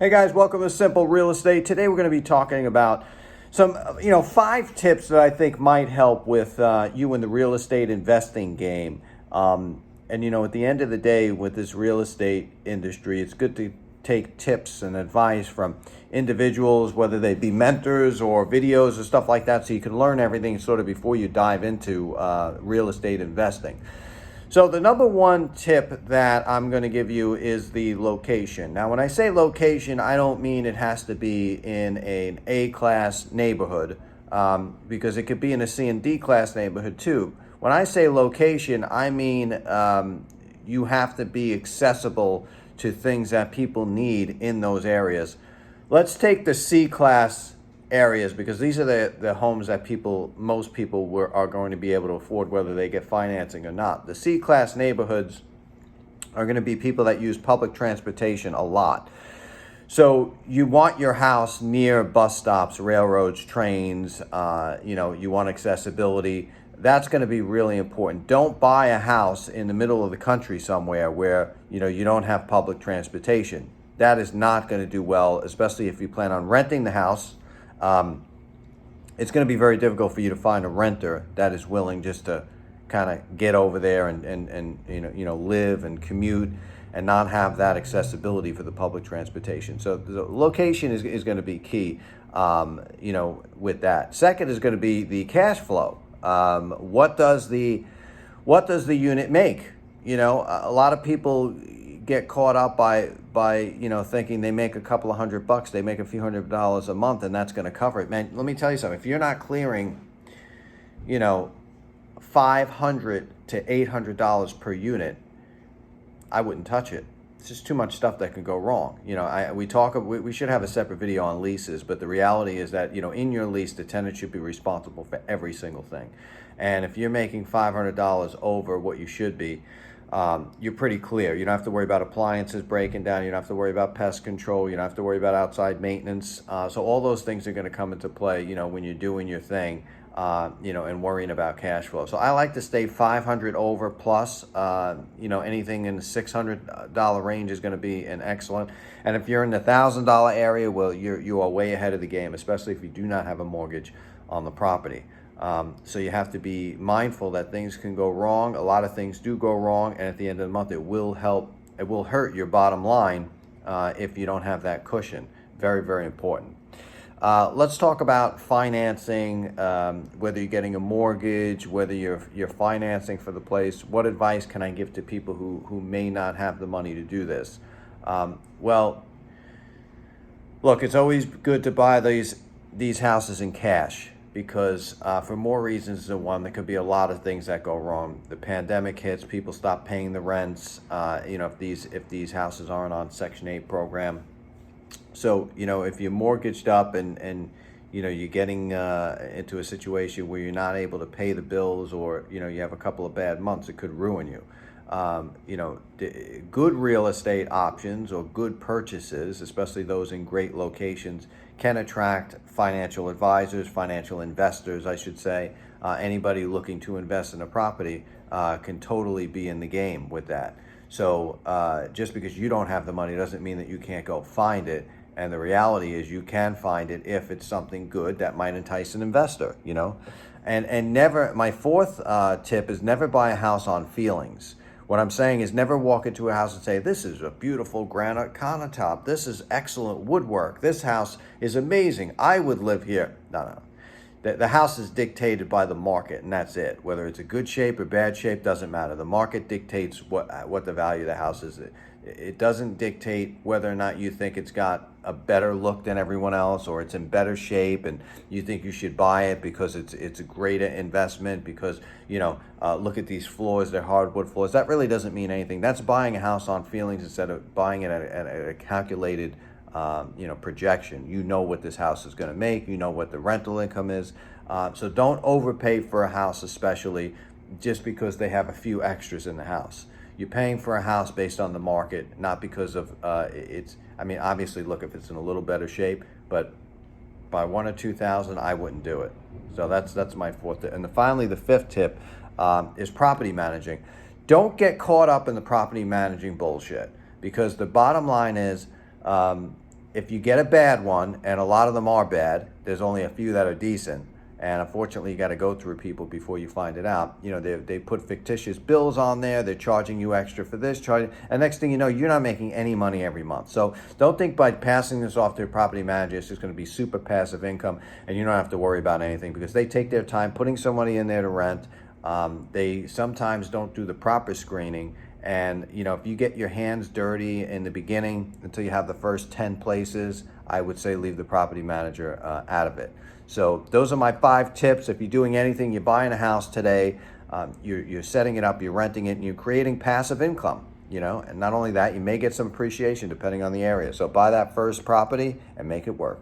Hey guys, welcome to Simple Real Estate. Today we're going to be talking about some, 5 tips that I think might help with you in the real estate investing game. At the end of the day, with this real estate industry, it's good to take tips and advice from individuals, whether they be mentors or videos or stuff like that, so you can learn everything sort of before you dive into real estate investing. So the number one tip that I'm going to give you is the location. Now, when I say location, I don't mean it has to be in an A-class neighborhood, because it could be in a C and D class neighborhood too. When I say location, I mean you have to be accessible to things that people need in those areas. Let's take the C-class areas, because these are the homes that most people are going to be able to afford, whether they get financing or not. The C-class neighborhoods are going to be people that use public transportation a lot. So you want your house near bus stops, railroads, trains, you want accessibility. That's going to be really important. Don't buy a house in the middle of the country somewhere where, you don't have public transportation. That is not going to do well, especially if you plan on renting the house. It's going to be very difficult for you to find a renter that is willing just to kind of get over there and live and commute and not have that accessibility for the public transportation. So the location is going to be key, with that. Second is going to be the cash flow. What does the unit make? A lot of people get caught up by thinking they make a couple of $100, they make a few $100 a month, and that's going to cover it. Man, let me tell you something. If you're not clearing, $500 to $800 per unit, I wouldn't touch it. It's just too much stuff that can go wrong. We should have a separate video on leases, but the reality is that, in your lease, the tenant should be responsible for every single thing. And if you're making $500 over what you should be, you're pretty clear. You don't have to worry about appliances breaking down. You don't have to worry about pest control. You don't have to worry about outside maintenance. So all those things are going to come into play, when you're doing your thing, and worrying about cash flow. So I like to stay 500 over plus. Anything in the $600 range is going to be an excellent. And if you're in the $1,000 area, well, you are way ahead of the game, especially if you do not have a mortgage on the property. So you have to be mindful that things can go wrong. A lot of things do go wrong, and at the end of the month, it will hurt your bottom line if you don't have that cushion. Very, very important. Let's talk about financing, whether you're getting a mortgage, whether you're financing for the place. What advice can I give to people who may not have the money to do this? Well, look, it's always good to buy these houses in cash, because for more reasons than one, there could be a lot of things that go wrong. The pandemic hits, people stop paying the rents, if these houses aren't on Section 8 program. So, if you're mortgaged up and you're getting into a situation where you're not able to pay the bills, or, you have a couple of bad months, it could ruin you. Good real estate options or good purchases, especially those in great locations, can attract financial advisors, financial investors, I should say. Anybody looking to invest in a property can totally be in the game with that. So just because you don't have the money doesn't mean that you can't go find it. And the reality is you can find it if it's something good that might entice an investor, And never, my fourth tip is never buy a house on feelings. What I'm saying is never walk into a house and say, this is a beautiful granite countertop. This is excellent woodwork. This house is amazing. I would live here. No. The house is dictated by the market, and that's it. Whether it's a good shape or bad shape, doesn't matter. The market dictates what the value of the house is. It doesn't dictate whether or not you think it's got a better look than everyone else, or it's in better shape and you think you should buy it because it's a greater investment because, look at these floors, they're hardwood floors. That really doesn't mean anything. That's buying a house on feelings instead of buying it at a calculated projection. You know what this house is going to make. You know what the rental income is. So don't overpay for a house, especially just because they have a few extras in the house. You're paying for a house based on the market, not because of obviously, look, if it's in a little better shape, but by $1,000 or $2,000, I wouldn't do it. So that's my fourth tip. And finally, the fifth tip is property managing. Don't get caught up in the property managing bullshit, because the bottom line is if you get a bad one, and a lot of them are bad, there's only a few that are decent. And unfortunately, you got to go through people before you find it out. You know, they put fictitious bills on there. They're charging you extra for this, and next thing you know, you're not making any money every month. So don't think by passing this off to a property manager, it's just going to be super passive income, and you don't have to worry about anything because they take their time putting somebody in there to rent. They sometimes don't do the proper screening. And, you know, if you get your hands dirty in the beginning until you have the first 10 places, I would say leave the property manager out of it. So those are my 5 tips. If you're doing anything, you're buying a house today, you're setting it up, you're renting it, and you're creating passive income, you know. And not only that, you may get some appreciation depending on the area. So buy that first property and make it work.